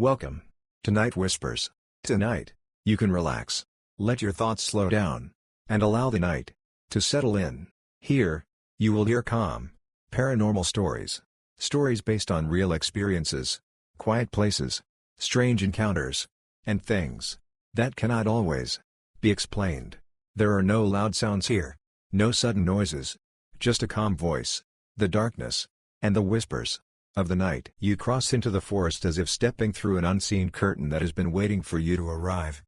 Welcome to Night Whispers. Tonight, you can relax, let your thoughts slow down, and allow the night to settle in. Here, you will hear calm, paranormal stories. Stories based on real experiences, quiet places, strange encounters, and things that cannot always be explained. There are no loud sounds here, no sudden noises, just a calm voice, the darkness, and the whispers of the night. You cross into the forest as if stepping through an unseen curtain that has been waiting for you to arrive.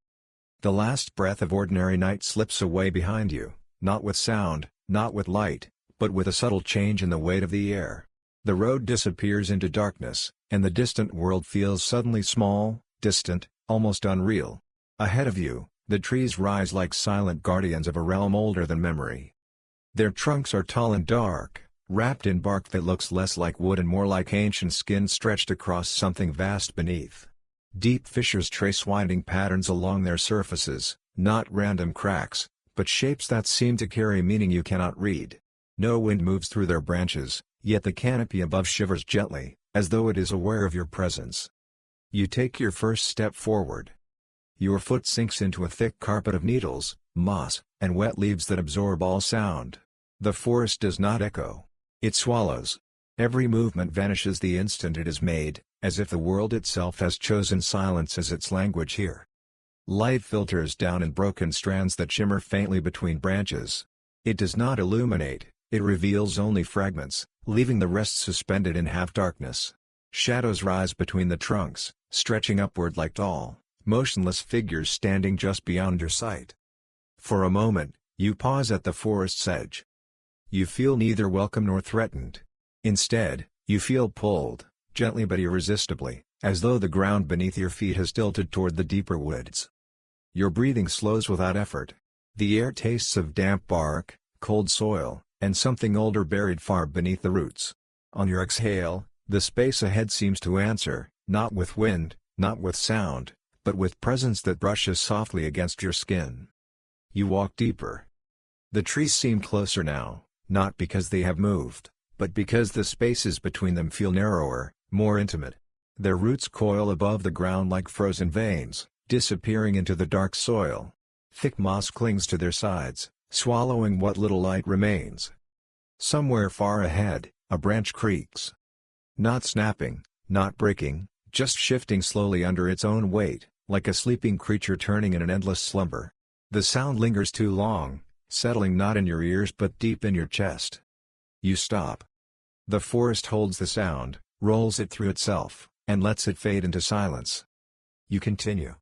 The last breath of ordinary night slips away behind you, not with sound, not with light, but with a subtle change in the weight of the air. The road disappears into darkness, and the distant world feels suddenly small, distant, almost unreal. Ahead of you, the trees rise like silent guardians of a realm older than memory. Their trunks are tall and dark, wrapped in bark that looks less like wood and more like ancient skin stretched across something vast beneath. Deep fissures trace winding patterns along their surfaces, not random cracks, but shapes that seem to carry meaning you cannot read. No wind moves through their branches, yet the canopy above shivers gently, as though it is aware of your presence. You take your first step forward. Your foot sinks into a thick carpet of needles, moss, and wet leaves that absorb all sound. The forest does not echo. It swallows. Every movement vanishes the instant it is made, as if the world itself has chosen silence as its language here. Light filters down in broken strands that shimmer faintly between branches. It does not illuminate, it reveals only fragments, leaving the rest suspended in half-darkness. Shadows rise between the trunks, stretching upward like tall, motionless figures standing just beyond your sight. For a moment, you pause at the forest's edge. You feel neither welcome nor threatened. Instead, you feel pulled, gently but irresistibly, as though the ground beneath your feet has tilted toward the deeper woods. Your breathing slows without effort. The air tastes of damp bark, cold soil, and something older buried far beneath the roots. On your exhale, the space ahead seems to answer, not with wind, not with sound, but with presence that brushes softly against your skin. You walk deeper. The trees seem closer now, not because they have moved, but because the spaces between them feel narrower, more intimate. Their roots coil above the ground like frozen veins, disappearing into the dark soil. Thick moss clings to their sides, swallowing what little light remains. Somewhere far ahead, a branch creaks. Not snapping, not breaking, just shifting slowly under its own weight, like a sleeping creature turning in an endless slumber. The sound lingers too long, settling not in your ears but deep in your chest. You stop. The forest holds the sound, rolls it through itself, and lets it fade into silence. You continue.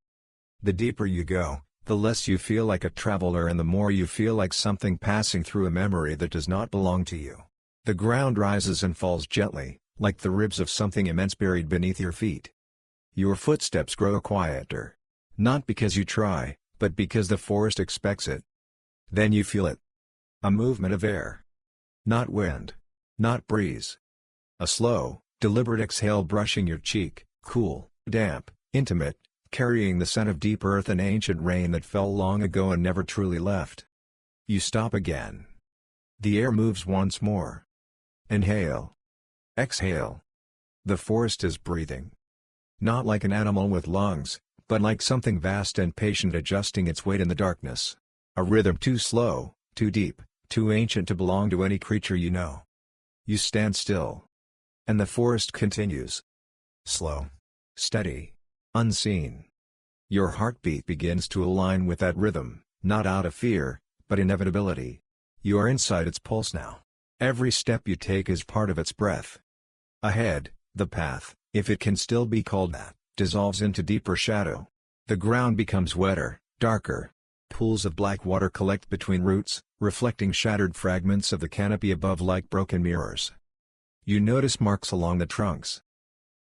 The deeper you go, the less you feel like a traveler and the more you feel like something passing through a memory that does not belong to you. The ground rises and falls gently, like the ribs of something immense buried beneath your feet. Your footsteps grow quieter. Not because you try, but because the forest expects it. Then you feel it. A movement of air. Not wind. Not breeze. A slow, deliberate exhale brushing your cheek, cool, damp, intimate, carrying the scent of deep earth and ancient rain that fell long ago and never truly left. You stop again. The air moves once more. Inhale. Exhale. The forest is breathing. Not like an animal with lungs, but like something vast and patient adjusting its weight in the darkness. A rhythm too slow, too deep, too ancient to belong to any creature you know. You stand still. And the forest continues. Slow. Steady. Unseen. Your heartbeat begins to align with that rhythm, not out of fear, but inevitability. You are inside its pulse now. Every step you take is part of its breath. Ahead, the path, if it can still be called that, dissolves into deeper shadow. The ground becomes wetter, darker. Pools of black water collect between roots, reflecting shattered fragments of the canopy above like broken mirrors. You notice marks along the trunks.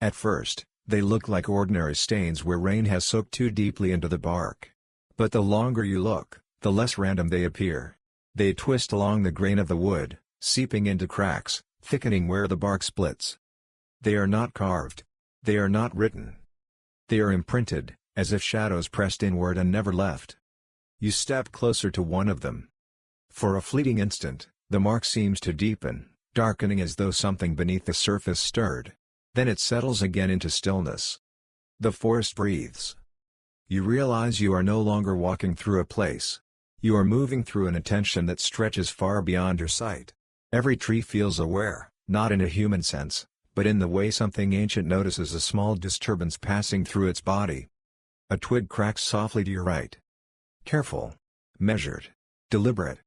At first, they look like ordinary stains where rain has soaked too deeply into the bark. But the longer you look, the less random they appear. They twist along the grain of the wood, seeping into cracks, thickening where the bark splits. They are not carved. They are not written. They are imprinted, as if shadows pressed inward and never left. You step closer to one of them. For a fleeting instant, the mark seems to deepen, darkening as though something beneath the surface stirred. Then it settles again into stillness. The forest breathes. You realize you are no longer walking through a place. You are moving through an attention that stretches far beyond your sight. Every tree feels aware, not in a human sense, but in the way something ancient notices a small disturbance passing through its body. A twig cracks softly to your right. Careful. Measured. Deliberate.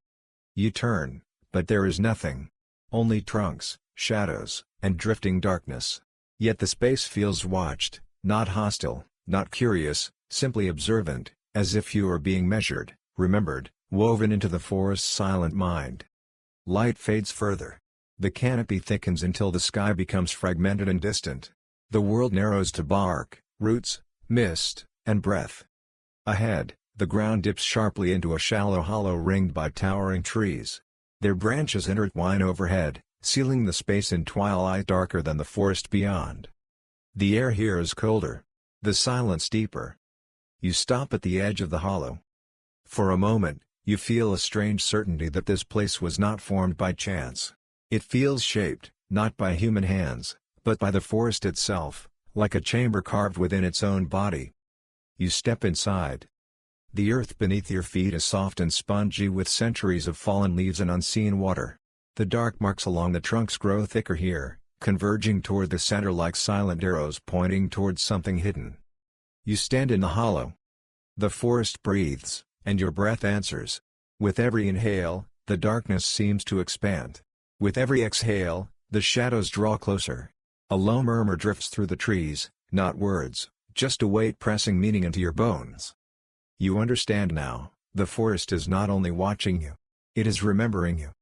You turn, but there is nothing. Only trunks, shadows, and drifting darkness. Yet the space feels watched, not hostile, not curious, simply observant, as if you are being measured, remembered, woven into the forest's silent mind. Light fades further. The canopy thickens until the sky becomes fragmented and distant. The world narrows to bark, roots, mist, and breath. Ahead, the ground dips sharply into a shallow hollow ringed by towering trees. Their branches intertwine overhead, sealing the space in twilight darker than the forest beyond. The air here is colder. The silence deeper. You stop at the edge of the hollow. For a moment, you feel a strange certainty that this place was not formed by chance. It feels shaped, not by human hands, but by the forest itself, like a chamber carved within its own body. You step inside. The earth beneath your feet is soft and spongy with centuries of fallen leaves and unseen water. The dark marks along the trunks grow thicker here, converging toward the center like silent arrows pointing towards something hidden. You stand in the hollow. The forest breathes, and your breath answers. With every inhale, the darkness seems to expand. With every exhale, the shadows draw closer. A low murmur drifts through the trees, not words, just a weight pressing meaning into your bones. You understand now, the forest is not only watching you. It is remembering you.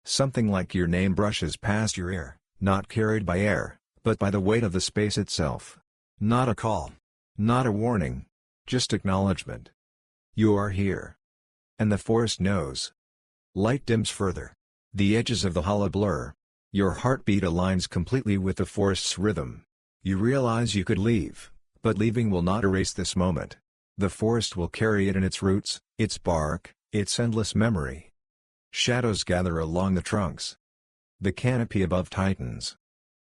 Something like your name brushes past your ear, not carried by air, but by the weight of the space itself. Not a call. Not a warning. Just acknowledgement. You are here. And the forest knows. Light dims further. The edges of the hollow blur. Your heartbeat aligns completely with the forest's rhythm. You realize you could leave, but leaving will not erase this moment. The forest will carry it in its roots, its bark, its endless memory. Shadows gather along the trunks. The canopy above tightens.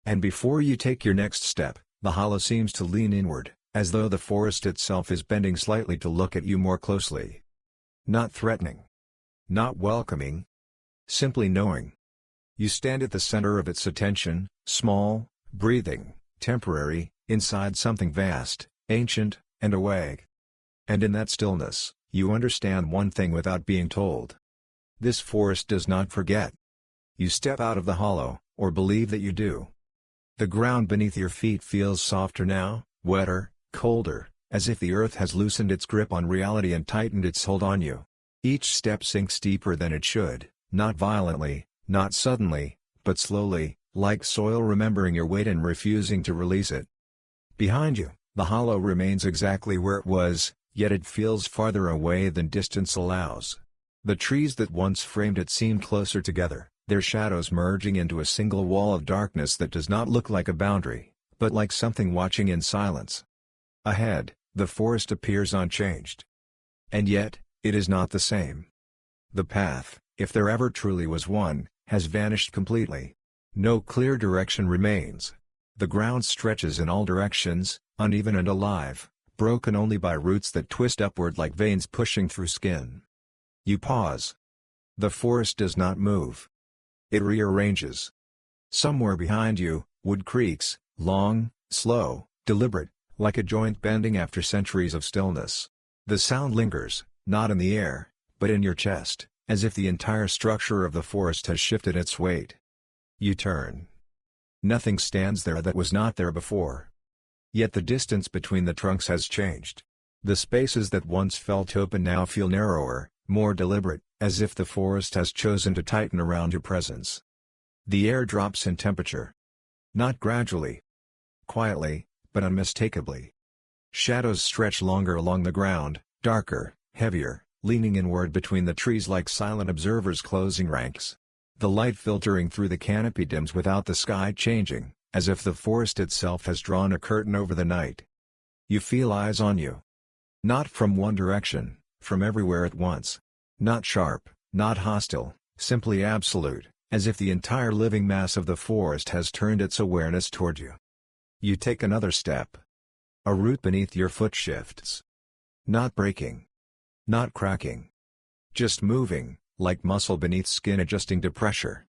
And before you take your next step, the hollow seems to lean inward, as though the forest itself is bending slightly to look at you more closely. Not threatening. Not welcoming. Simply knowing. You stand at the center of its attention, small, breathing, temporary, inside something vast, ancient, and awake. And in that stillness, you understand one thing without being told. This forest does not forget. You step out of the hollow, or believe that you do. The ground beneath your feet feels softer now, wetter, colder, as if the earth has loosened its grip on reality and tightened its hold on you. Each step sinks deeper than it should, not violently, not suddenly, but slowly, like soil remembering your weight and refusing to release it. Behind you, the hollow remains exactly where it was, yet it feels farther away than distance allows. The trees that once framed it seem closer together, their shadows merging into a single wall of darkness that does not look like a boundary, but like something watching in silence. Ahead, the forest appears unchanged. And yet, it is not the same. The path, if there ever truly was one, has vanished completely. No clear direction remains. The ground stretches in all directions, uneven and alive, broken only by roots that twist upward like veins pushing through skin. You pause. The forest does not move. It rearranges. Somewhere behind you, wood creaks, long, slow, deliberate, like a joint bending after centuries of stillness. The sound lingers, not in the air, but in your chest, as if the entire structure of the forest has shifted its weight. You turn. Nothing stands there that was not there before. Yet the distance between the trunks has changed. The spaces that once felt open now feel narrower, more deliberate, as if the forest has chosen to tighten around your presence. The air drops in temperature. Not gradually. Quietly, but unmistakably. Shadows stretch longer along the ground, darker, heavier, leaning inward between the trees like silent observers closing ranks. The light filtering through the canopy dims without the sky changing, as if the forest itself has drawn a curtain over the night. You feel eyes on you. Not from one direction, from everywhere at once. Not sharp, not hostile, simply absolute, as if the entire living mass of the forest has turned its awareness toward you. You take another step. A root beneath your foot shifts. Not breaking. Not cracking. Just moving, like muscle beneath skin adjusting to pressure.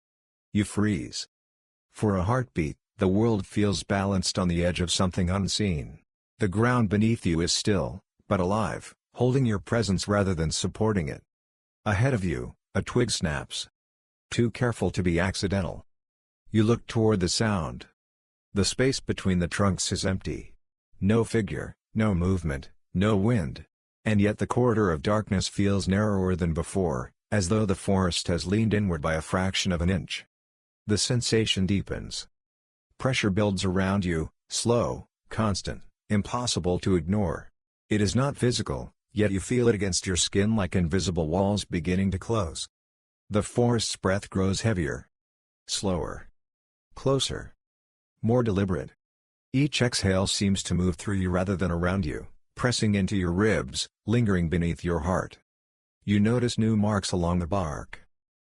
You freeze. For a heartbeat, the world feels balanced on the edge of something unseen. The ground beneath you is still, but alive, holding your presence rather than supporting it. Ahead of you, a twig snaps. Too careful to be accidental. You look toward the sound. The space between the trunks is empty. No figure, no movement, no wind. And yet the corridor of darkness feels narrower than before, as though the forest has leaned inward by a fraction of an inch. The sensation deepens. Pressure builds around you, slow, constant, impossible to ignore. It is not physical, yet you feel it against your skin like invisible walls beginning to close. The forest's breath grows heavier. Slower. Closer. More deliberate. Each exhale seems to move through you rather than around you, pressing into your ribs, lingering beneath your heart. You notice new marks along the bark.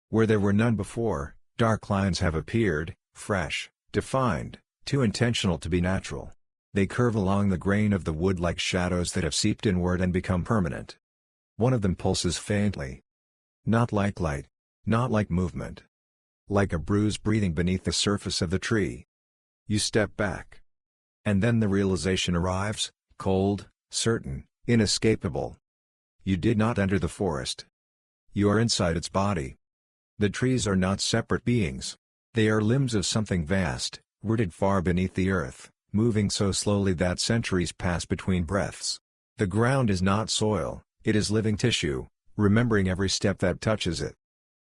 Where there were none before, dark lines have appeared, fresh, defined, too intentional to be natural. They curve along the grain of the wood like shadows that have seeped inward and become permanent. One of them pulses faintly. Not like light. Not like movement. Like a bruise breathing beneath the surface of the tree. You step back. And then the realization arrives, cold, certain, inescapable. You did not enter the forest. You are inside its body. The trees are not separate beings. They are limbs of something vast, rooted far beneath the earth, moving so slowly that centuries pass between breaths. The ground is not soil, it is living tissue, remembering every step that touches it.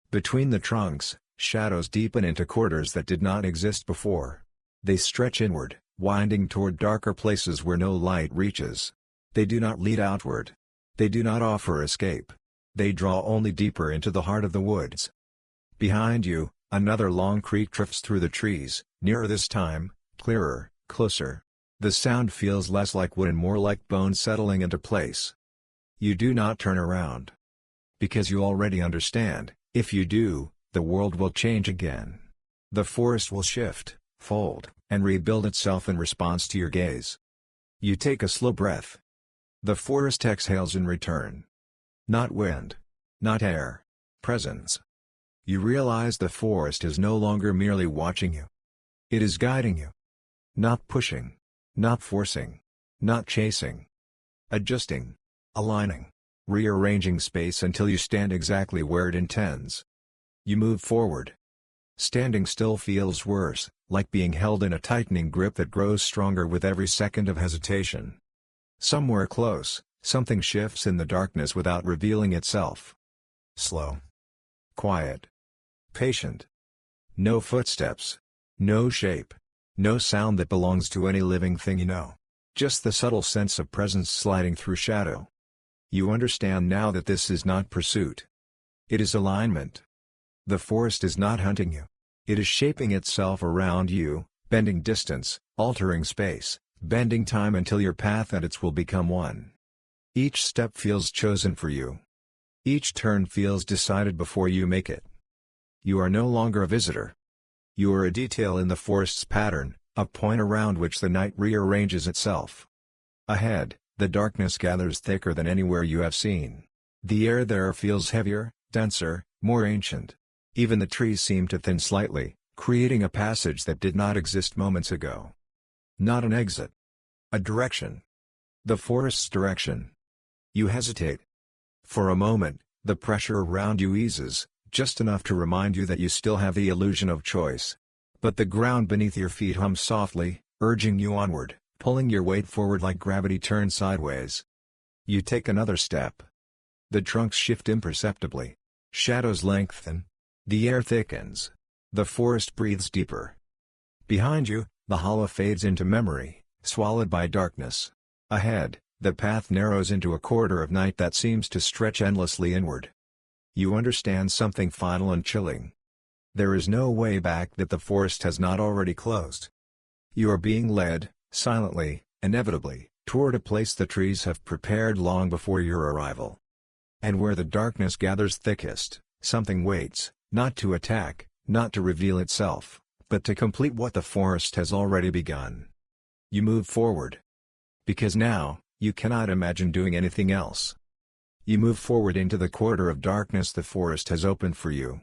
Between the trunks, shadows deepen into corridors that did not exist before. They stretch inward, winding toward darker places where no light reaches. They do not lead outward. They do not offer escape. They draw only deeper into the heart of the woods. Behind you, another long creak drifts through the trees, nearer this time, clearer, closer. The sound feels less like wood and more like bones settling into place. You do not turn around. Because you already understand. If you do, the world will change again. The forest will shift, fold, and rebuild itself in response to your gaze. You take a slow breath. The forest exhales in return. Not wind. Not air. Presence. You realize the forest is no longer merely watching you. It is guiding you. Not pushing. Not forcing. Not chasing. Adjusting. Aligning. Rearranging space until you stand exactly where it intends. You move forward. Standing still feels worse, like being held in a tightening grip that grows stronger with every second of hesitation. Somewhere close, something shifts in the darkness without revealing itself. Slow. Quiet. Patient. No footsteps. No shape. No sound that belongs to any living thing you know. Just the subtle sense of presence sliding through shadow. You understand now that this is not pursuit. It is alignment. The forest is not hunting you. It is shaping itself around you, bending distance, altering space, bending time until your path and its will become one. Each step feels chosen for you. Each turn feels decided before you make it. You are no longer a visitor. You are a detail in the forest's pattern, a point around which the night rearranges itself. Ahead, the darkness gathers thicker than anywhere you have seen. The air there feels heavier, denser, more ancient. Even the trees seem to thin slightly, creating a passage that did not exist moments ago. Not an exit. A direction. The forest's direction. You hesitate. For a moment, the pressure around you eases, just enough to remind you that you still have the illusion of choice. But the ground beneath your feet hums softly, urging you onward, pulling your weight forward like gravity turned sideways. You take another step. The trunks shift imperceptibly. Shadows lengthen. The air thickens. The forest breathes deeper. Behind you, the hollow fades into memory, swallowed by darkness. Ahead, the path narrows into a corridor of night that seems to stretch endlessly inward. You understand something final and chilling. There is no way back that the forest has not already closed. You are being led, silently, inevitably, toward a place the trees have prepared long before your arrival. And where the darkness gathers thickest, something waits, not to attack, not to reveal itself, but to complete what the forest has already begun. You move forward. Because now, you cannot imagine doing anything else. You move forward into the corridor of darkness the forest has opened for you.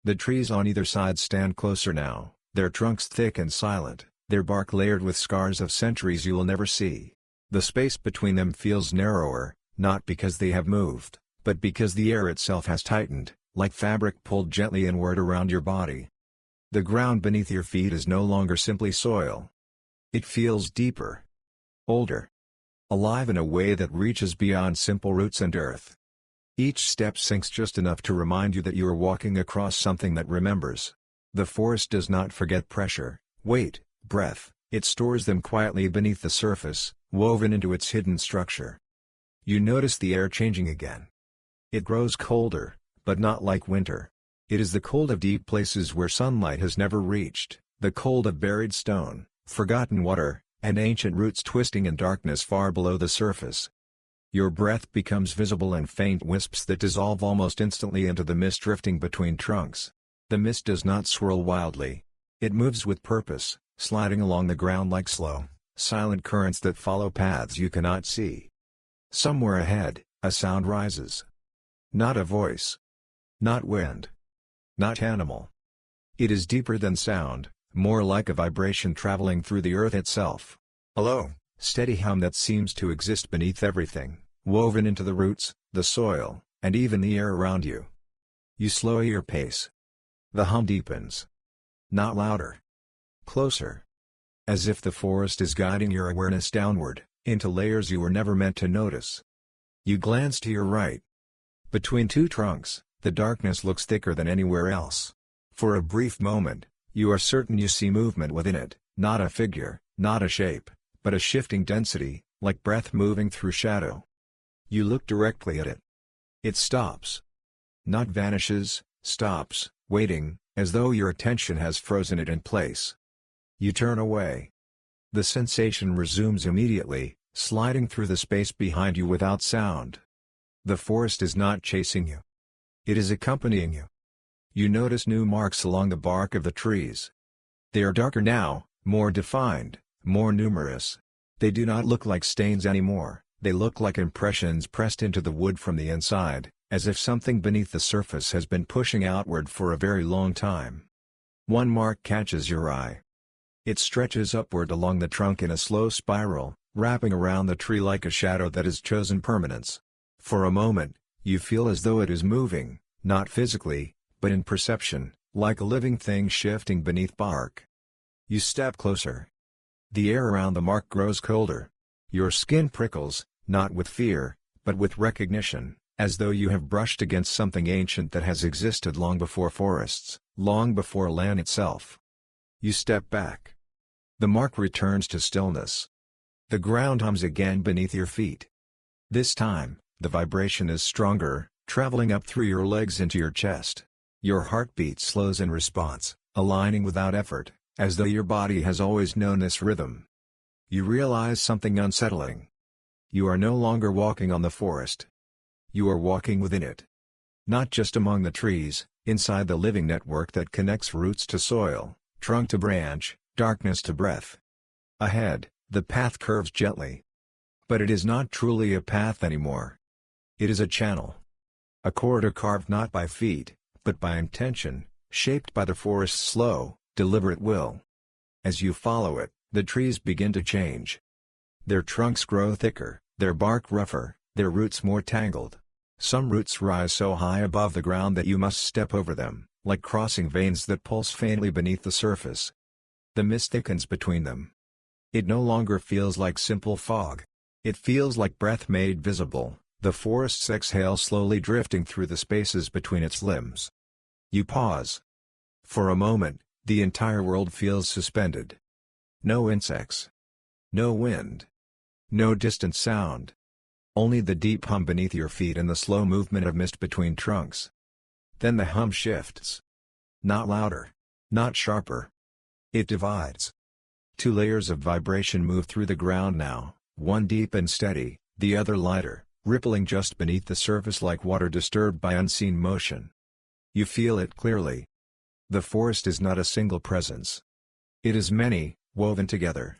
The trees on either side stand closer now, their trunks thick and silent, their bark layered with scars of centuries you will never see. The space between them feels narrower, not because they have moved, but because the air itself has tightened, like fabric pulled gently inward around your body. The ground beneath your feet is no longer simply soil. It feels deeper, older, alive in a way that reaches beyond simple roots and earth. Each step sinks just enough to remind you that you are walking across something that remembers. The forest does not forget pressure, weight, breath, it stores them quietly beneath the surface, woven into its hidden structure. You notice the air changing again. It grows colder, but not like winter. It is the cold of deep places where sunlight has never reached, the cold of buried stone, forgotten water, and ancient roots twisting in darkness far below the surface. Your breath becomes visible in faint wisps that dissolve almost instantly into the mist drifting between trunks. The mist does not swirl wildly. It moves with purpose, sliding along the ground like slow, silent currents that follow paths you cannot see. Somewhere ahead, a sound rises. Not a voice. Not wind. Not animal. It is deeper than sound, more like a vibration traveling through the earth itself. A low, steady hum that seems to exist beneath everything, woven into the roots, the soil, and even the air around you. You slow your pace. The hum deepens. Not louder. Closer. As if the forest is guiding your awareness downward, into layers you were never meant to notice. You glance to your right. Between two trunks, the darkness looks thicker than anywhere else. For a brief moment, you are certain you see movement within it, not a figure, not a shape, but a shifting density, like breath moving through shadow. You look directly at it. It stops. Not vanishes, stops, waiting, as though your attention has frozen it in place. You turn away. The sensation resumes immediately, sliding through the space behind you without sound. The forest is not chasing you. It is accompanying you. You notice new marks along the bark of the trees. They are darker now, more defined, more numerous. They do not look like stains anymore, they look like impressions pressed into the wood from the inside, as if something beneath the surface has been pushing outward for a very long time. One mark catches your eye. It stretches upward along the trunk in a slow spiral, wrapping around the tree like a shadow that has chosen permanence. For a moment, you feel as though it is moving, not physically, but in perception, like a living thing shifting beneath bark. You step closer. The air around the mark grows colder. Your skin prickles, not with fear, but with recognition, as though you have brushed against something ancient that has existed long before forests, long before land itself. You step back. The mark returns to stillness. The ground hums again beneath your feet. This time, the vibration is stronger, traveling up through your legs into your chest. Your heartbeat slows in response, aligning without effort, as though your body has always known this rhythm. You realize something unsettling. You are no longer walking on the forest. You are walking within it. Not just among the trees, inside the living network that connects roots to soil, trunk to branch, darkness to breath. Ahead, the path curves gently. But it is not truly a path anymore. It is a channel. A corridor carved not by feet, but by intention, shaped by the forest's slow, deliberate will. As you follow it, the trees begin to change. Their trunks grow thicker, their bark rougher, their roots more tangled. Some roots rise so high above the ground that you must step over them, like crossing veins that pulse faintly beneath the surface. The mist thickens between them. It no longer feels like simple fog. It feels like breath made visible, the forest's exhale slowly drifting through the spaces between its limbs. You pause. For a moment, the entire world feels suspended. No insects. No wind. No distant sound. Only the deep hum beneath your feet and the slow movement of mist between trunks. Then the hum shifts. Not louder. Not sharper. It divides. Two layers of vibration move through the ground now, one deep and steady, the other lighter, rippling just beneath the surface like water disturbed by unseen motion. You feel it clearly. The forest is not a single presence. It is many, woven together.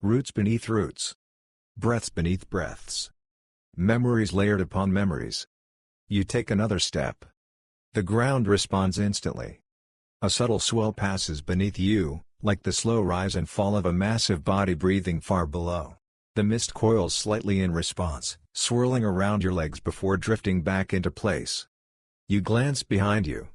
Roots beneath roots. breaths beneath breaths. Memories layered upon memories. You take another step. The ground responds instantly. A subtle swell passes beneath you, like the slow rise and fall of a massive body breathing far below. The mist coils slightly in response, swirling around your legs before drifting back into place. You glance behind you.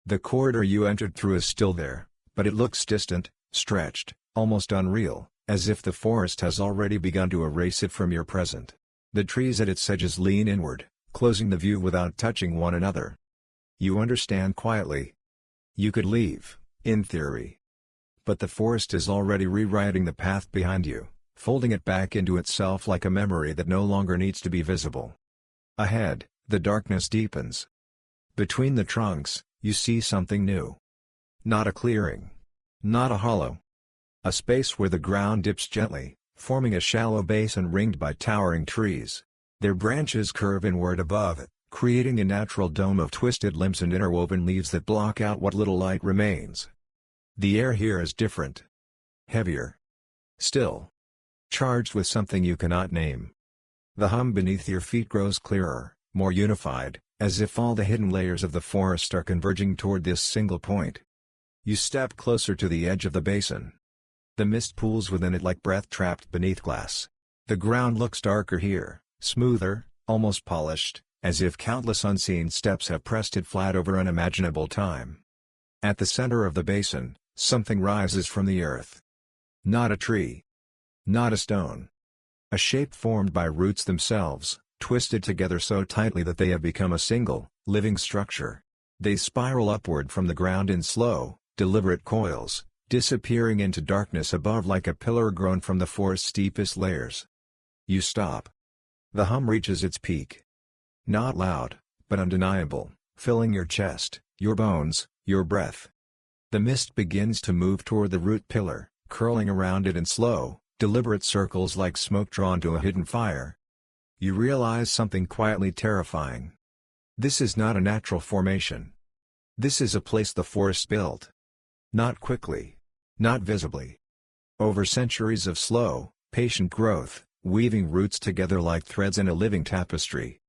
The corridor you entered through is still there, but it looks distant, stretched, almost unreal, as if the forest has already begun to erase it from your present. The trees at its edges lean inward, closing the view without touching one another. You understand quietly. You could leave, in theory. But the forest is already rewriting the path behind you, folding it back into itself like a memory that no longer needs to be visible. Ahead, the darkness deepens. Between the trunks, you see something new. Not a clearing. Not a hollow. A space where the ground dips gently, forming a shallow basin ringed by towering trees. Their branches curve inward above it, creating a natural dome of twisted limbs and interwoven leaves that block out what little light remains. The air here is different. Heavier. Still. Charged with something you cannot name. The hum beneath your feet grows clearer, more unified, as if all the hidden layers of the forest are converging toward this single point. You step closer to the edge of the basin. The mist pools within it like breath trapped beneath glass. The ground looks darker here, smoother, almost polished, as if countless unseen steps have pressed it flat over unimaginable time. At the center of the basin, something rises from the earth. Not a tree. Not a stone. A shape formed by roots themselves, twisted together so tightly that they have become a single, living structure. They spiral upward from the ground in slow, deliberate coils, disappearing into darkness above like a pillar grown from the forest's deepest layers. You stop. The hum reaches its peak. Not loud, but undeniable, filling your chest, your bones, your breath. The mist begins to move toward the root pillar, curling around it in slow, deliberate circles like smoke drawn to a hidden fire. You realize something quietly terrifying. This is not a natural formation. This is a place the forest built. Not quickly. Not visibly. Over centuries of slow, patient growth, weaving roots together like threads in a living tapestry.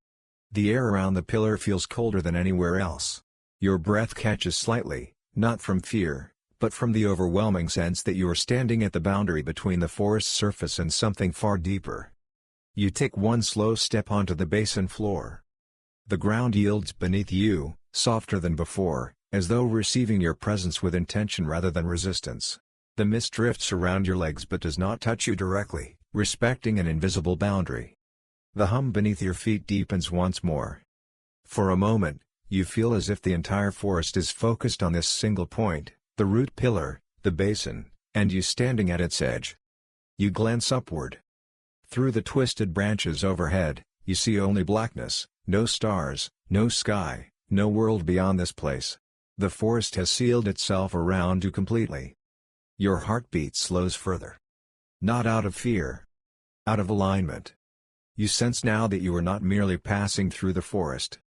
The air around the pillar feels colder than anywhere else. Your breath catches slightly, not from fear, but from the overwhelming sense that you are standing at the boundary between the forest's surface and something far deeper. You take one slow step onto the basin floor. The ground yields beneath you, softer than before, as though receiving your presence with intention rather than resistance. The mist drifts around your legs but does not touch you directly, respecting an invisible boundary. The hum beneath your feet deepens once more. For a moment, you feel as if the entire forest is focused on this single point, the root pillar, the basin, and you standing at its edge. You glance upward. Through the twisted branches overhead, you see only blackness, no stars, no sky, no world beyond this place. The forest has sealed itself around you completely. Your heartbeat slows further. Not out of fear. Out of alignment. You sense now that you are not merely passing through the forest.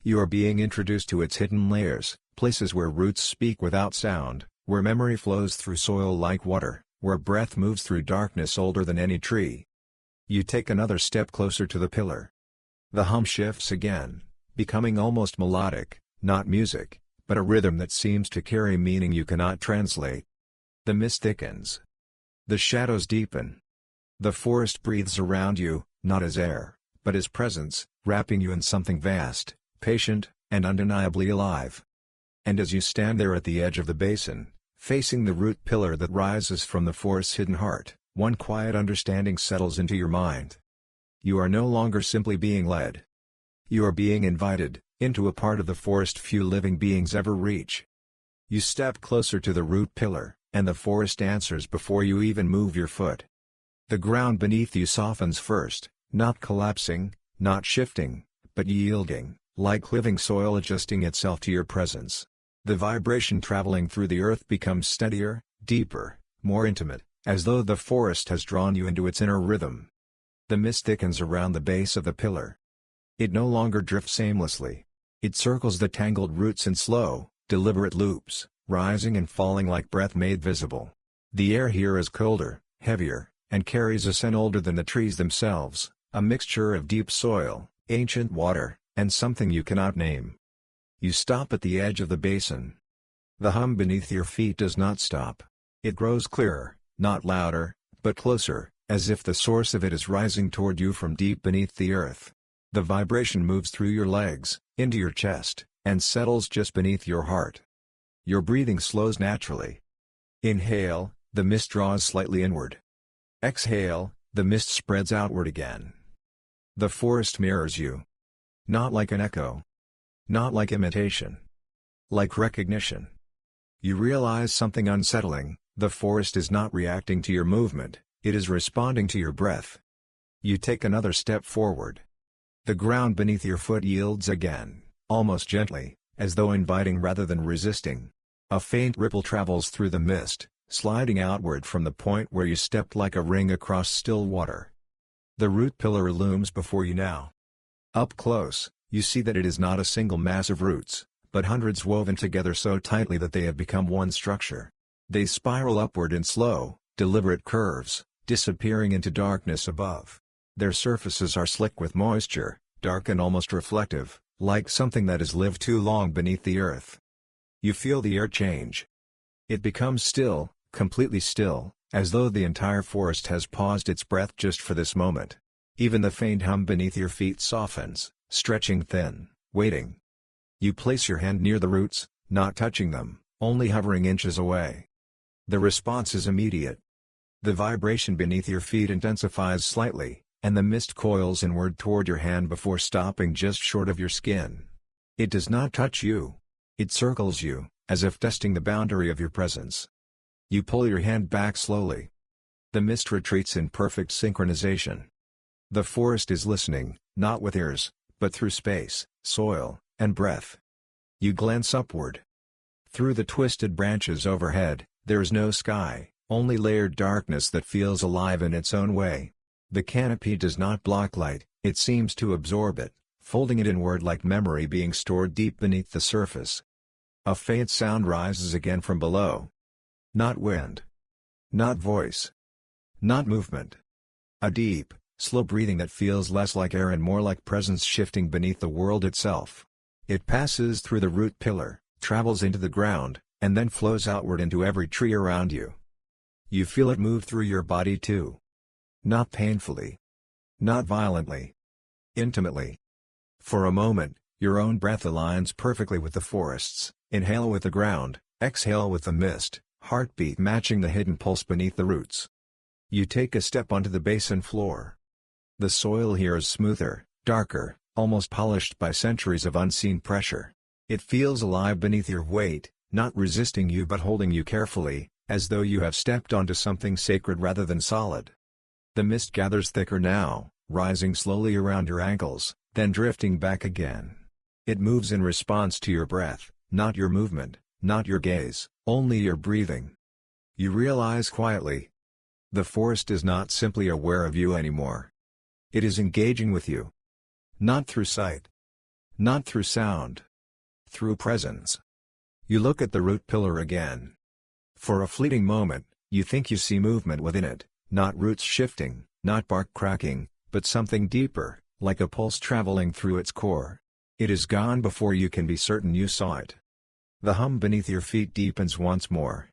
You are being introduced to its hidden layers, places where roots speak without sound, where memory flows through soil like water, where breath moves through darkness older than any tree. You take another step closer to the pillar. The hum shifts again, becoming almost melodic, not music, but a rhythm that seems to carry meaning you cannot translate. The mist thickens. The shadows deepen. The forest breathes around you, not as air, but as presence, wrapping you in something vast, patient, and undeniably alive. And as you stand there at the edge of the basin, facing the root pillar that rises from the forest's hidden heart, one quiet understanding settles into your mind. You are no longer simply being led. You are being invited into a part of the forest few living beings ever reach. You step closer to the root pillar, and the forest answers before you even move your foot. The ground beneath you softens first, not collapsing, not shifting, but yielding, like living soil adjusting itself to your presence. The vibration traveling through the earth becomes steadier, deeper, more intimate, as though the forest has drawn you into its inner rhythm. The mist thickens around the base of the pillar. It no longer drifts aimlessly. It circles the tangled roots in slow, deliberate loops, rising and falling like breath made visible. The air here is colder, heavier, and carries a scent older than the trees themselves, a mixture of deep soil, ancient water, and something you cannot name. You stop at the edge of the basin. The hum beneath your feet does not stop. It grows clearer, not louder, but closer, as if the source of it is rising toward you from deep beneath the earth. The vibration moves through your legs, into your chest, and settles just beneath your heart. Your breathing slows naturally. Inhale, the mist draws slightly inward. Exhale, the mist spreads outward again. The forest mirrors you. Not like an echo. Not like imitation. Like recognition. You realize something unsettling: the forest is not reacting to your movement, it is responding to your breath. You take another step forward. The ground beneath your foot yields again, almost gently, as though inviting rather than resisting. A faint ripple travels through the mist, sliding outward from the point where you stepped like a ring across still water. The root pillar looms before you now. Up close, you see that it is not a single mass of roots, but hundreds woven together so tightly that they have become one structure. They spiral upward in slow, deliberate curves, disappearing into darkness above. Their surfaces are slick with moisture, dark and almost reflective, like something that has lived too long beneath the earth. You feel the air change. It becomes still, completely still, as though the entire forest has paused its breath just for this moment. Even the faint hum beneath your feet softens, stretching thin, waiting. You place your hand near the roots, not touching them, only hovering inches away. The response is immediate. The vibration beneath your feet intensifies slightly, and the mist coils inward toward your hand before stopping just short of your skin. It does not touch you. It circles you, as if testing the boundary of your presence. You pull your hand back slowly. The mist retreats in perfect synchronization. The forest is listening, not with ears, but through space, soil, and breath. You glance upward. Through the twisted branches overhead, there is no sky, only layered darkness that feels alive in its own way. The canopy does not block light, it seems to absorb it, folding it inward like memory being stored deep beneath the surface. A faint sound rises again from below. Not wind. Not voice. Not movement. A deep, slow breathing that feels less like air and more like presence shifting beneath the world itself. It passes through the root pillar, travels into the ground, and then flows outward into every tree around you. You feel it move through your body too. Not painfully. Not violently. Intimately. For a moment, your own breath aligns perfectly with the forest's. Inhale with the ground, exhale with the mist, heartbeat matching the hidden pulse beneath the roots. You take a step onto the basin floor. The soil here is smoother, darker, almost polished by centuries of unseen pressure. It feels alive beneath your weight, not resisting you but holding you carefully, as though you have stepped onto something sacred rather than solid. The mist gathers thicker now, rising slowly around your ankles, then drifting back again. It moves in response to your breath, not your movement, not your gaze, only your breathing. You realize quietly. The forest is not simply aware of you anymore. It is engaging with you. Not through sight. Not through sound. Through presence. You look at the root pillar again. For a fleeting moment, you think you see movement within it, not roots shifting, not bark cracking, but something deeper, like a pulse traveling through its core. It is gone before you can be certain you saw it. The hum beneath your feet deepens once more.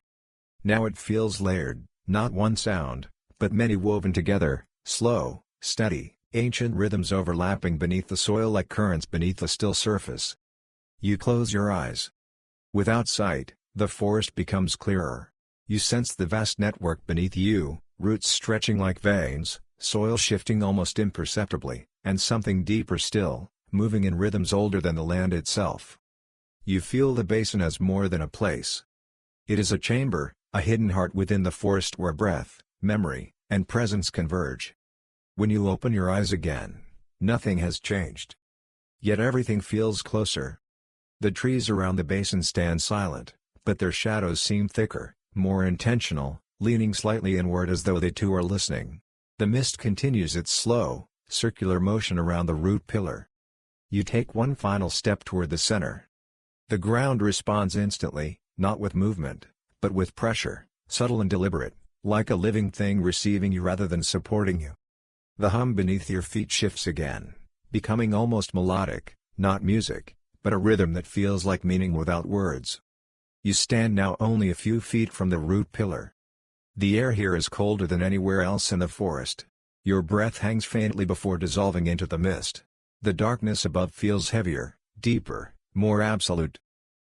Now it feels layered, not one sound, but many woven together, slow, steady, ancient rhythms overlapping beneath the soil like currents beneath a still surface. You close your eyes. Without sight, the forest becomes clearer. You sense the vast network beneath you, roots stretching like veins, soil shifting almost imperceptibly, and something deeper still, moving in rhythms older than the land itself. You feel the basin as more than a place. It is a chamber, a hidden heart within the forest where breath, memory, and presence converge. When you open your eyes again, nothing has changed. Yet everything feels closer. The trees around the basin stand silent, but their shadows seem thicker, more intentional, leaning slightly inward as though they too are listening. The mist continues its slow, circular motion around the root pillar. You take one final step toward the center. The ground responds instantly, not with movement, but with pressure, subtle and deliberate. like a living thing receiving you rather than supporting you. The hum beneath your feet shifts again, becoming almost melodic, not music, but a rhythm that feels like meaning without words. You stand now only a few feet from the root pillar. The air here is colder than anywhere else in the forest. Your breath hangs faintly before dissolving into the mist. The darkness above feels heavier, deeper, more absolute.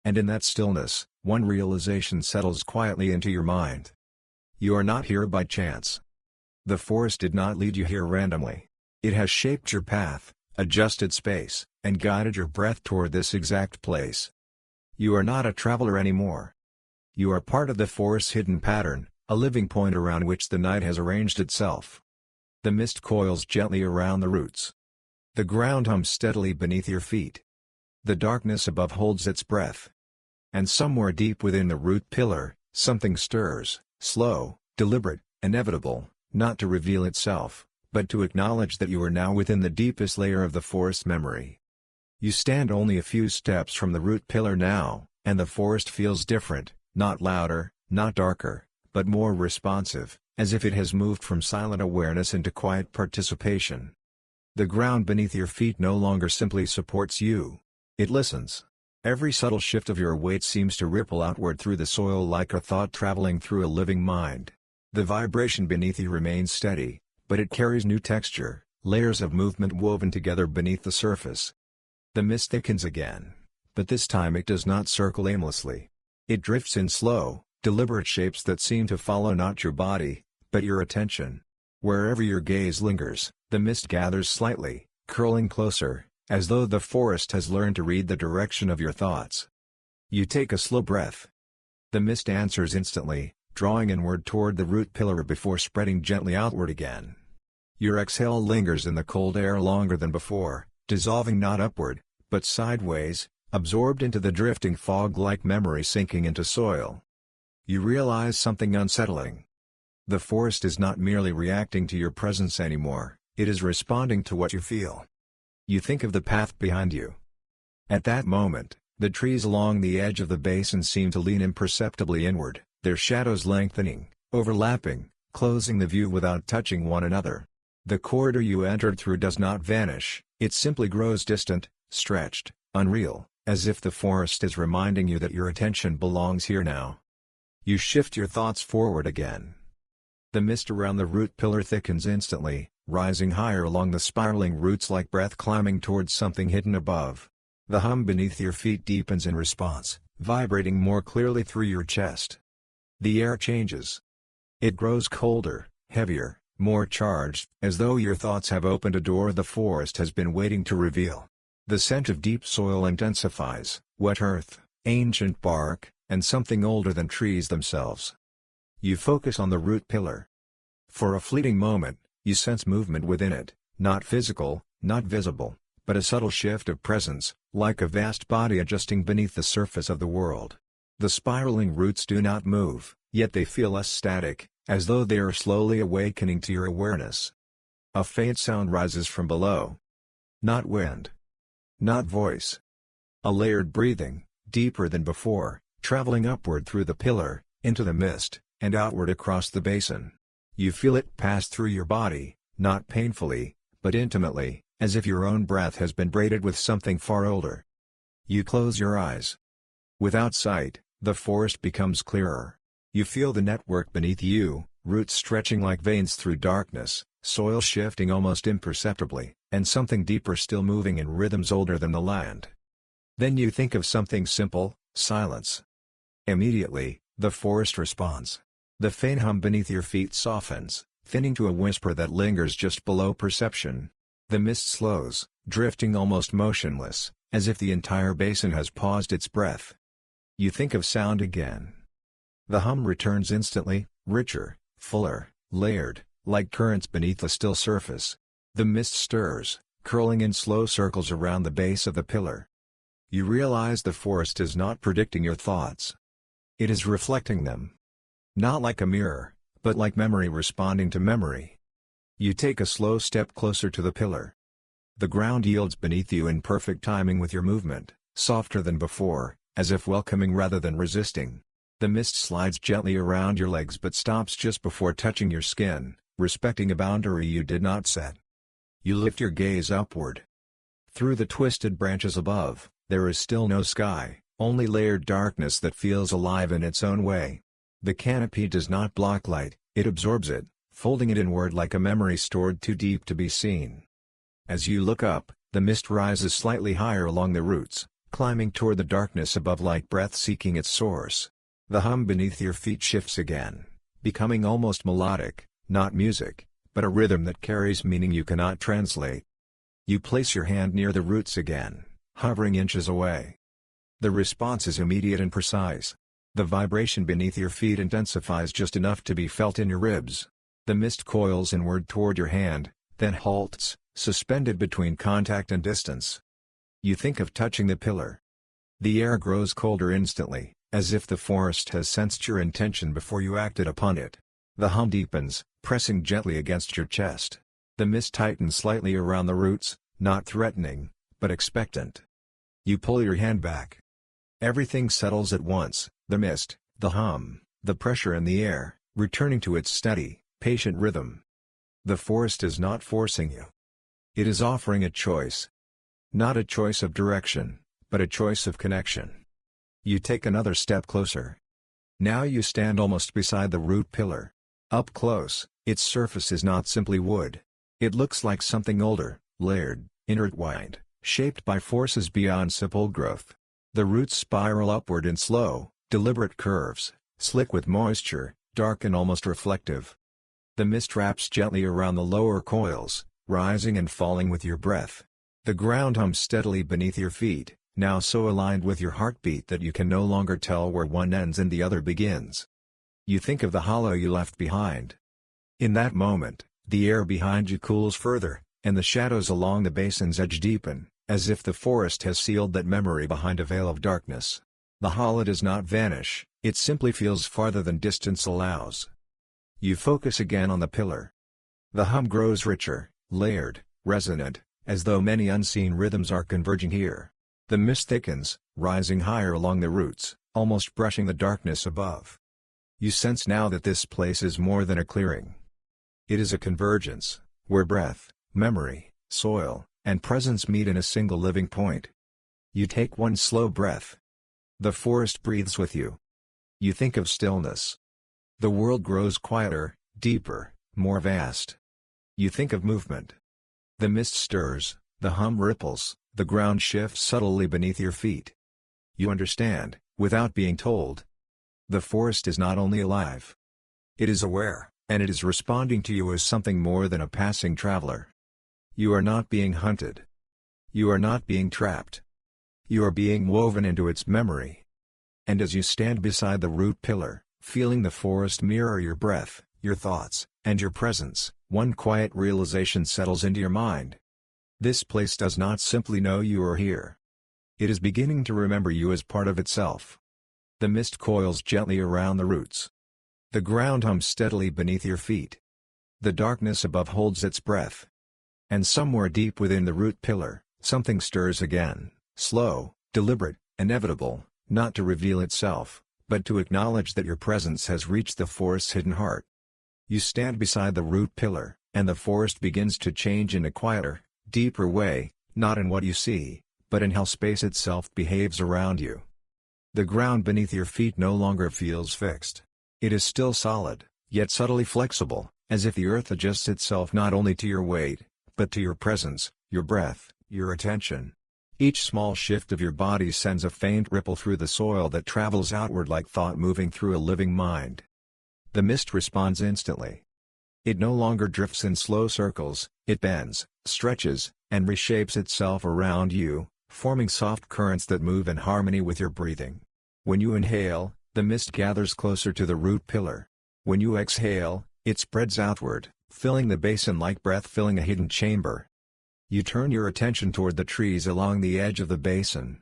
And in that stillness, one realization settles quietly into your mind. You are not here by chance. The forest did not lead you here randomly. It has shaped your path, adjusted space, and guided your breath toward this exact place. You are not a traveler anymore. You are part of the forest's hidden pattern, a living point around which the night has arranged itself. The mist coils gently around the roots. The ground hums steadily beneath your feet. The darkness above holds its breath. And somewhere deep within the root pillar, something stirs, slow, deliberate, inevitable, not to reveal itself, but to acknowledge that you are now within the deepest layer of the forest's memory. You stand only a few steps from the root pillar now, and the forest feels different, not louder, not darker, but more responsive, as if it has moved from silent awareness into quiet participation. The ground beneath your feet no longer simply supports you. It listens. Every subtle shift of your weight seems to ripple outward through the soil like a thought traveling through a living mind. The vibration beneath you remains steady, but it carries new texture, layers of movement woven together beneath the surface. The mist thickens again, but this time it does not circle aimlessly. It drifts in slow, deliberate shapes that seem to follow not your body, but your attention. Wherever your gaze lingers, the mist gathers slightly, curling closer, as though the forest has learned to read the direction of your thoughts. You take a slow breath. The mist answers instantly, drawing inward toward the root pillar before spreading gently outward again. Your exhale lingers in the cold air longer than before, dissolving not upward, but sideways, absorbed into the drifting fog like memory sinking into soil. You realize something unsettling. The forest is not merely reacting to your presence anymore, it is responding to what you feel. You think of the path behind you. At that moment, the trees along the edge of the basin seem to lean imperceptibly inward, their shadows lengthening, overlapping, closing the view without touching one another. The corridor you entered through does not vanish, it simply grows distant, stretched, unreal, as if the forest is reminding you that your attention belongs here now. You shift your thoughts forward again. The mist around the root pillar thickens instantly, rising higher along the spiraling roots like breath climbing towards something hidden above. The hum beneath your feet deepens in response, vibrating more clearly through your chest. The air changes. It grows colder, heavier, more charged, as though your thoughts have opened a door the forest has been waiting to reveal. The scent of deep soil intensifies, wet earth, ancient bark, and something older than trees themselves. You focus on the root pillar. For a fleeting moment, you sense movement within it, not physical, not visible, but a subtle shift of presence, like a vast body adjusting beneath the surface of the world. The spiraling roots do not move, yet they feel less static, as though they are slowly awakening to your awareness. A faint sound rises from below. Not wind. Not voice. A layered breathing, deeper than before, traveling upward through the pillar, into the mist, and outward across the basin. You feel it pass through your body, not painfully, but intimately, as if your own breath has been braided with something far older. You close your eyes. Without sight, the forest becomes clearer. You feel the network beneath you, roots stretching like veins through darkness, soil shifting almost imperceptibly, and something deeper still moving in rhythms older than the land. Then you think of something simple: silence. Immediately, the forest responds. The faint hum beneath your feet softens, thinning to a whisper that lingers just below perception. The mist slows, drifting almost motionless, as if the entire basin has paused its breath. You think of sound again. The hum returns instantly, richer, fuller, layered, like currents beneath a still surface. The mist stirs, curling in slow circles around the base of the pillar. You realize the forest is not predicting your thoughts. It is reflecting them. Not like a mirror, but like memory responding to memory. You take a slow step closer to the pillar. The ground yields beneath you in perfect timing with your movement, softer than before, as if welcoming rather than resisting. The mist slides gently around your legs but stops just before touching your skin, respecting a boundary you did not set. You lift your gaze upward. Through the twisted branches above, there is still no sky, only layered darkness that feels alive in its own way. The canopy does not block light, it absorbs it, folding it inward like a memory stored too deep to be seen. As you look up, the mist rises slightly higher along the roots, climbing toward the darkness above like breath seeking its source. The hum beneath your feet shifts again, becoming almost melodic, not music, but a rhythm that carries meaning you cannot translate. You place your hand near the roots again, hovering inches away. The response is immediate and precise. The vibration beneath your feet intensifies just enough to be felt in your ribs. The mist coils inward toward your hand, then halts, suspended between contact and distance. You think of touching the pillar. The air grows colder instantly, as if the forest has sensed your intention before you acted upon it. The hum deepens, pressing gently against your chest. The mist tightens slightly around the roots, not threatening, but expectant. You pull your hand back. Everything settles at once, the mist, the hum, the pressure in the air, returning to its steady, patient rhythm. The forest is not forcing you. It is offering a choice. Not a choice of direction, but a choice of connection. You take another step closer. Now you stand almost beside the root pillar. Up close, its surface is not simply wood. It looks like something older, layered, intertwined, shaped by forces beyond simple growth. The roots spiral upward in slow, deliberate curves, slick with moisture, dark and almost reflective. The mist wraps gently around the lower coils, rising and falling with your breath. The ground hums steadily beneath your feet, now so aligned with your heartbeat that you can no longer tell where one ends and the other begins. You think of the hollow you left behind. In that moment, the air behind you cools further, and the shadows along the basin's edge deepen, as if the forest has sealed that memory behind a veil of darkness. The hollow does not vanish, it simply feels farther than distance allows. You focus again on the pillar. The hum grows richer, layered, resonant, as though many unseen rhythms are converging here. The mist thickens, rising higher along the roots, almost brushing the darkness above. You sense now that this place is more than a clearing. It is a convergence, where breath, memory, soil, and presence meet in a single living point. You take one slow breath. The forest breathes with you. You think of stillness. The world grows quieter, deeper, more vast. You think of movement. The mist stirs, the hum ripples, the ground shifts subtly beneath your feet. You understand, without being told. The forest is not only alive. It is aware, and it is responding to you as something more than a passing traveler. You are not being hunted. You are not being trapped. You are being woven into its memory. And as you stand beside the root pillar, feeling the forest mirror your breath, your thoughts, and your presence, one quiet realization settles into your mind. This place does not simply know you are here. It is beginning to remember you as part of itself. The mist coils gently around the roots. The ground hums steadily beneath your feet. The darkness above holds its breath. And somewhere deep within the root pillar, something stirs again, slow, deliberate, inevitable, not to reveal itself, but to acknowledge that your presence has reached the forest's hidden heart. You stand beside the root pillar, and the forest begins to change in a quieter, deeper way, not in what you see, but in how space itself behaves around you. The ground beneath your feet no longer feels fixed. It is still solid, yet subtly flexible, as if the earth adjusts itself not only to your weight, but to your presence, your breath, your attention. Each small shift of your body sends a faint ripple through the soil that travels outward like thought moving through a living mind. The mist responds instantly. It no longer drifts in slow circles, it bends, stretches, and reshapes itself around you, forming soft currents that move in harmony with your breathing. When you inhale, the mist gathers closer to the root pillar. When you exhale, it spreads outward, filling the basin like breath filling a hidden chamber. You turn your attention toward the trees along the edge of the basin.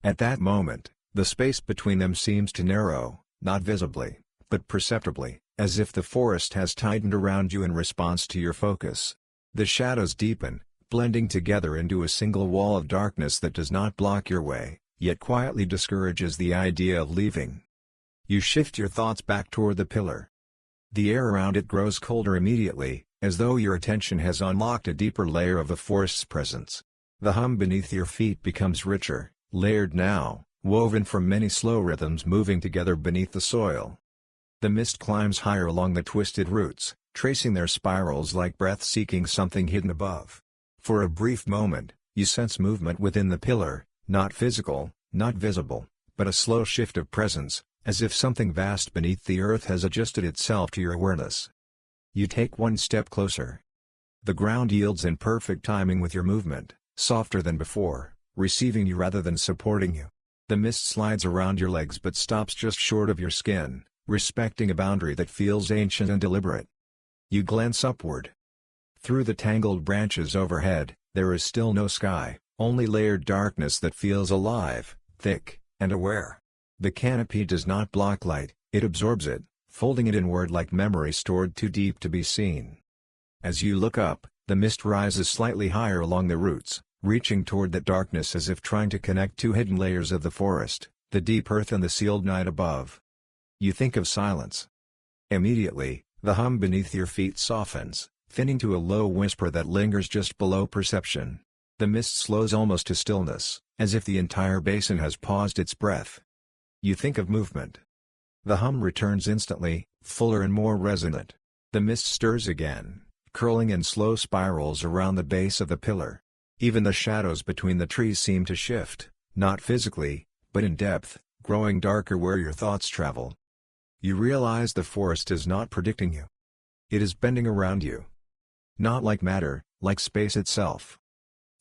At that moment, the space between them seems to narrow, not visibly, but perceptibly, as if the forest has tightened around you in response to your focus. The shadows deepen, blending together into a single wall of darkness that does not block your way, yet quietly discourages the idea of leaving. You shift your thoughts back toward the pillar. The air around it grows colder immediately, as though your attention has unlocked a deeper layer of the forest's presence. The hum beneath your feet becomes richer, layered now, woven from many slow rhythms moving together beneath the soil. The mist climbs higher along the twisted roots, tracing their spirals like breath seeking something hidden above. For a brief moment, you sense movement within the pillar, not physical, not visible, but a slow shift of presence, as if something vast beneath the earth has adjusted itself to your awareness. You take one step closer. The ground yields in perfect timing with your movement, softer than before, receiving you rather than supporting you. The mist slides around your legs but stops just short of your skin, respecting a boundary that feels ancient and deliberate. You glance upward. Through the tangled branches overhead, there is still no sky, only layered darkness that feels alive, thick, and aware. The canopy does not block light, it absorbs it, folding it inward like memory stored too deep to be seen. As you look up, the mist rises slightly higher along the roots, reaching toward that darkness as if trying to connect two hidden layers of the forest, the deep earth and the sealed night above. You think of silence. Immediately, the hum beneath your feet softens, thinning to a low whisper that lingers just below perception. The mist slows almost to stillness, as if the entire basin has paused its breath. You think of movement. The hum returns instantly, fuller and more resonant. The mist stirs again, curling in slow spirals around the base of the pillar. Even the shadows between the trees seem to shift, not physically, but in depth, growing darker where your thoughts travel. You realize the forest is not predicting you. It is bending around you. Not like matter, like space itself.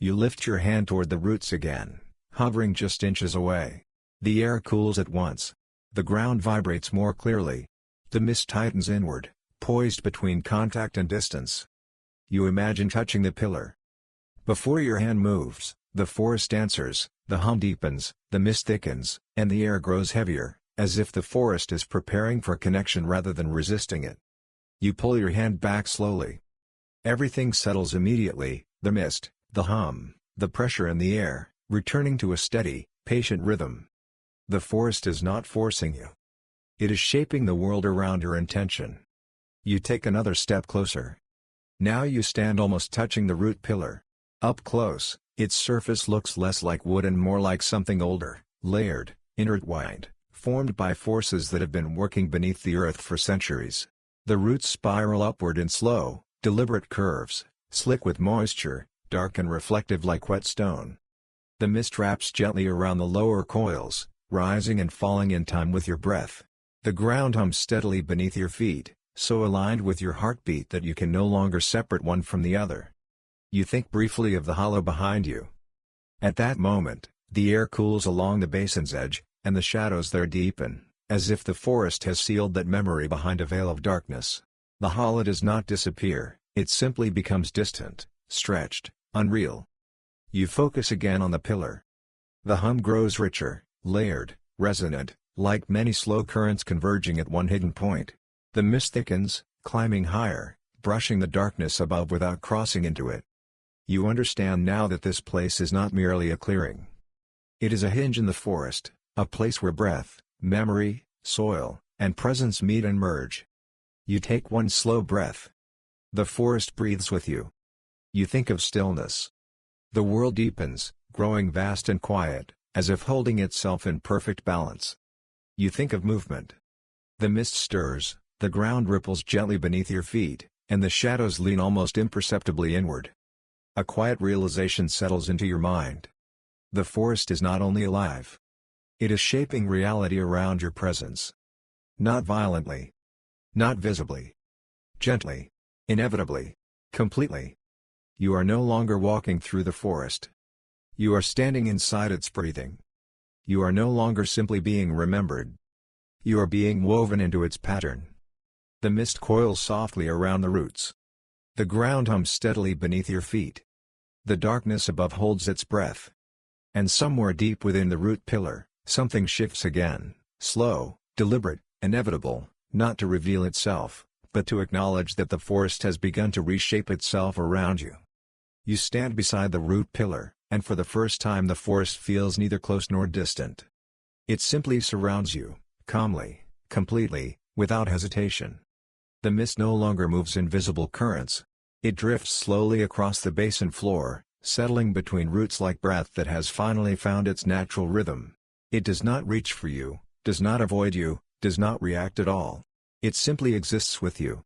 You lift your hand toward the roots again, hovering just inches away. The air cools at once. The ground vibrates more clearly. The mist tightens inward, poised between contact and distance. You imagine touching the pillar. Before your hand moves, the forest answers, the hum deepens, the mist thickens, and the air grows heavier, as if the forest is preparing for connection rather than resisting it. You pull your hand back slowly. Everything settles immediately, the mist, the hum, the pressure in the air, returning to a steady, patient rhythm. The forest is not forcing you. It is shaping the world around your intention. You take another step closer. Now you stand almost touching the root pillar. Up close, its surface looks less like wood and more like something older, layered, intertwined, formed by forces that have been working beneath the earth for centuries. The roots spiral upward in slow, deliberate curves, slick with moisture, dark and reflective like wet stone. The mist wraps gently around the lower coils, rising and falling in time with your breath. The ground hums steadily beneath your feet, so aligned with your heartbeat that you can no longer separate one from the other. You think briefly of the hollow behind you. At that moment, the air cools along the basin's edge, and the shadows there deepen, as if the forest has sealed that memory behind a veil of darkness. The hollow does not disappear, it simply becomes distant, stretched, unreal. You focus again on the pillar. The hum grows richer, layered, resonant, like many slow currents converging at one hidden point. The mist thickens, climbing higher, brushing the darkness above without crossing into it. You understand now that this place is not merely a clearing. It is a hinge in the forest, a place where breath, memory, soil, and presence meet and merge. You take one slow breath. The forest breathes with you. You think of stillness. The world deepens, growing vast and quiet, as if holding itself in perfect balance. You think of movement. The mist stirs, the ground ripples gently beneath your feet, and the shadows lean almost imperceptibly inward. A quiet realization settles into your mind. The forest is not only alive. It is shaping reality around your presence. Not violently. Not visibly. Gently. Inevitably. Completely. You are no longer walking through the forest. You are standing inside its breathing. You are no longer simply being remembered. You are being woven into its pattern. The mist coils softly around the roots. The ground hums steadily beneath your feet. The darkness above holds its breath. And somewhere deep within the root pillar, something shifts again, slow, deliberate, inevitable, not to reveal itself, but to acknowledge that the forest has begun to reshape itself around you. You stand beside the root pillar, and for the first time the forest feels neither close nor distant. It simply surrounds you, calmly, completely, without hesitation. The mist no longer moves in visible currents. It drifts slowly across the basin floor, settling between roots like breath that has finally found its natural rhythm. It does not reach for you, does not avoid you, does not react at all. It simply exists with you.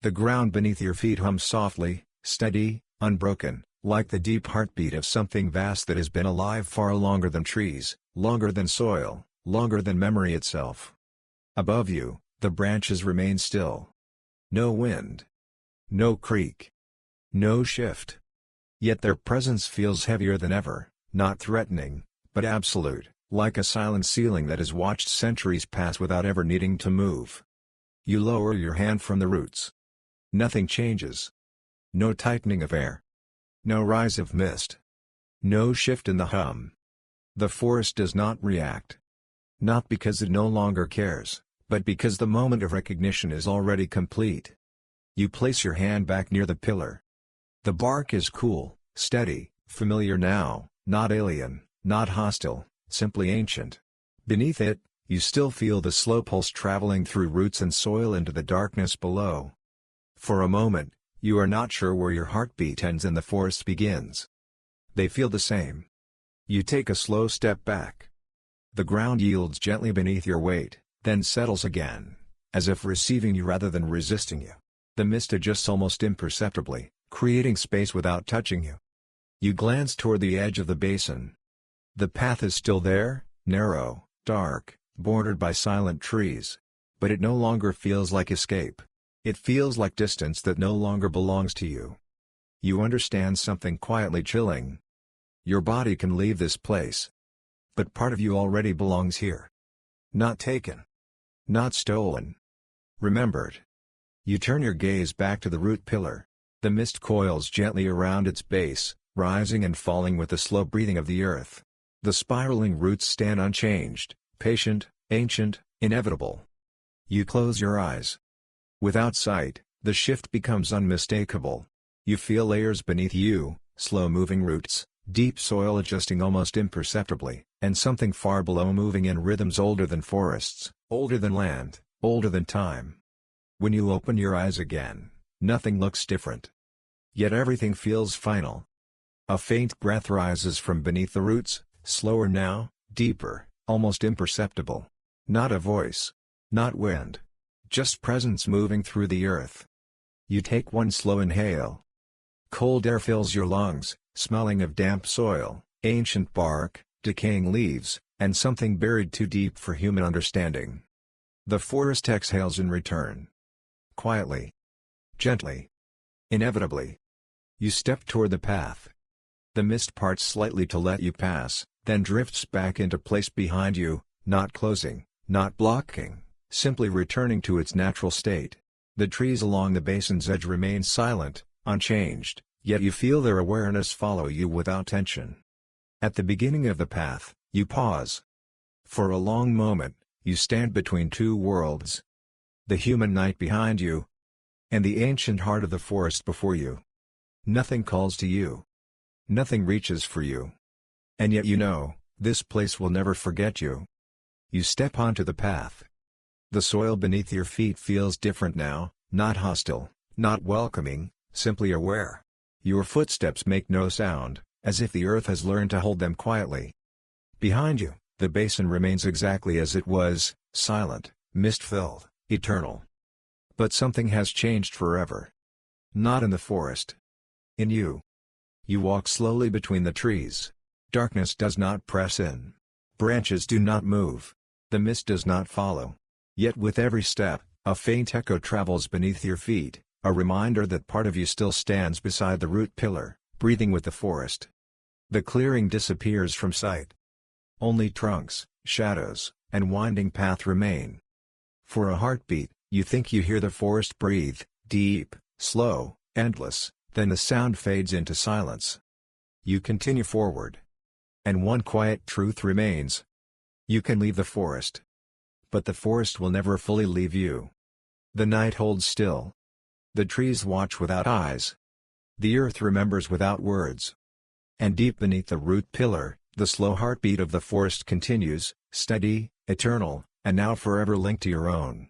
The ground beneath your feet hums softly, steady, unbroken, like the deep heartbeat of something vast that has been alive far longer than trees, longer than soil, longer than memory itself. Above you, the branches remain still. No wind. No creak. No shift. Yet their presence feels heavier than ever, not threatening, but absolute, like a silent ceiling that has watched centuries pass without ever needing to move. You lower your hand from the roots. Nothing changes. No tightening of air. No rise of mist. No shift in the hum. The forest does not react. Not because it no longer cares, but because the moment of recognition is already complete. You place your hand back near the pillar. The bark is cool, steady, familiar now, not alien, not hostile, simply ancient. Beneath it, you still feel the slow pulse traveling through roots and soil into the darkness below. For a moment, you are not sure where your heartbeat ends and the forest begins. They feel the same. You take a slow step back. The ground yields gently beneath your weight, then settles again, as if receiving you rather than resisting you. The mist adjusts almost imperceptibly, creating space without touching you. You glance toward the edge of the basin. The path is still there, narrow, dark, bordered by silent trees. But it no longer feels like escape. It feels like distance that no longer belongs to you. You understand something quietly chilling. Your body can leave this place. But part of you already belongs here. Not taken. Not stolen. Remembered. You turn your gaze back to the root pillar. The mist coils gently around its base, rising and falling with the slow breathing of the earth. The spiraling roots stand unchanged, patient, ancient, inevitable. You close your eyes. Without sight, the shift becomes unmistakable. You feel layers beneath you, slow-moving roots, deep soil adjusting almost imperceptibly, and something far below moving in rhythms older than forests, older than land, older than time. When you open your eyes again, nothing looks different. Yet everything feels final. A faint breath rises from beneath the roots, slower now, deeper, almost imperceptible. Not a voice. Not wind. Just presence moving through the earth. You take one slow inhale. Cold air fills your lungs, smelling of damp soil, ancient bark, decaying leaves, and something buried too deep for human understanding. The forest exhales in return. Quietly. Gently. Inevitably. You step toward the path. The mist parts slightly to let you pass, then drifts back into place behind you, not closing, not blocking, simply returning to its natural state. The trees along the basin's edge remain silent, unchanged, yet you feel their awareness follow you without tension. At the beginning of the path, you pause. For a long moment, you stand between two worlds. The human night behind you, and the ancient heart of the forest before you. Nothing calls to you. Nothing reaches for you. And yet you know, this place will never forget you. You step onto the path. The soil beneath your feet feels different now, not hostile, not welcoming, simply aware. Your footsteps make no sound, as if the earth has learned to hold them quietly. Behind you, the basin remains exactly as it was, silent, mist-filled, eternal. But something has changed forever. Not in the forest. In you. You walk slowly between the trees. Darkness does not press in. Branches do not move. The mist does not follow. Yet with every step, a faint echo travels beneath your feet, a reminder that part of you still stands beside the root pillar, breathing with the forest. The clearing disappears from sight. Only trunks, shadows, and winding path remain. For a heartbeat, you think you hear the forest breathe, deep, slow, endless, then the sound fades into silence. You continue forward. And one quiet truth remains. You can leave the forest. But the forest will never fully leave you. The night holds still. The trees watch without eyes. The earth remembers without words. And deep beneath the root pillar, the slow heartbeat of the forest continues, steady, eternal, and now forever linked to your own.